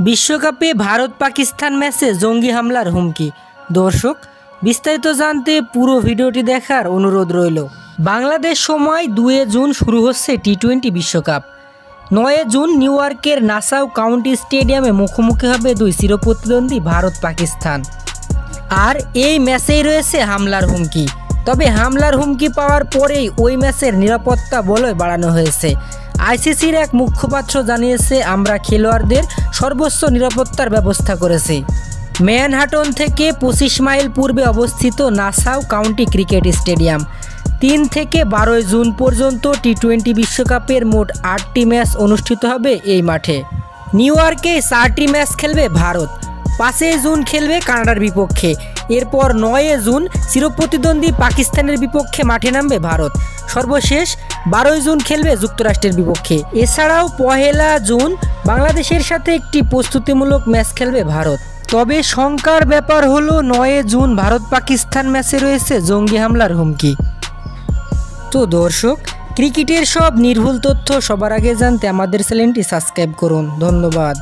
বিশ্বকাপে ভারত পাকিস্তান ম্যাচে জঙ্গি হামলার হুমকি। দর্শক, বিস্তারিত জানতে পুরো ভিডিওটি দেখার অনুরোধ রইল। বাংলাদেশ সময় 2 জুন শুরু হচ্ছে টি-20 বিশ্বকাপ। 9 জুন নিউ ইয়র্কের নাসাউ কাউন্টি স্টেডিয়ামে মুখোমুখি হবে দুই চিরপ্রতিদ্বন্দ্বী ভারত পাকিস্তান। আর এই ম্যাচেই রয়েছে হামলার হুমকি। তবে হামলার হুমকি পাওয়ার পরেই ওই ম্যাচের নিরাপত্তা বলয় বাড়ানো হয়েছে। আইসিসির এক মুখপাত্র জানিয়েছে, আমরা খেলোয়াড়দের সর্বোচ্চ নিরাপত্তার ব্যবস্থা করেছি। ম্যানহাটন থেকে 25 মাইল পূর্বে অবস্থিত নাসাউ কাউন্টি ক্রিকেট স্টেডিয়াম। 3 থেকে 12 জুন পর্যন্ত টি-20 বিশ্বকাপের মোট 8টি ম্যাচ অনুষ্ঠিত হবে এই মাঠে। নিউ ইয়র্কে 4টি ম্যাচ খেলবে ভারত। 5 জুন খেলবে কানাডার বিপক্ষে। এরপর 9 জুন চিরপ্রতিদ্বন্দ্বী পাকিস্তানের বিপক্ষে মাঠে নামবে ভারত। সর্বশেষ 12 জুন খেলবে যুক্তরাষ্ট্রের বিপক্ষে। এছাড়াও 1 জুন বাংলাদেশের সাথে একটি প্রস্তুতিমূলক ম্যাচ খেলবে ভারত। তবে শঙ্কার ব্যাপার হলো 9 জুন ভারত পাকিস্তান ম্যাচে রয়েছে জঙ্গি হামলার হুমকি। তো দর্শক, ক্রিকেটের সব নির্ভুল তথ্য সবার আগে জানতে আমাদের চ্যানেলটি সাবস্ক্রাইব করুন। ধন্যবাদ।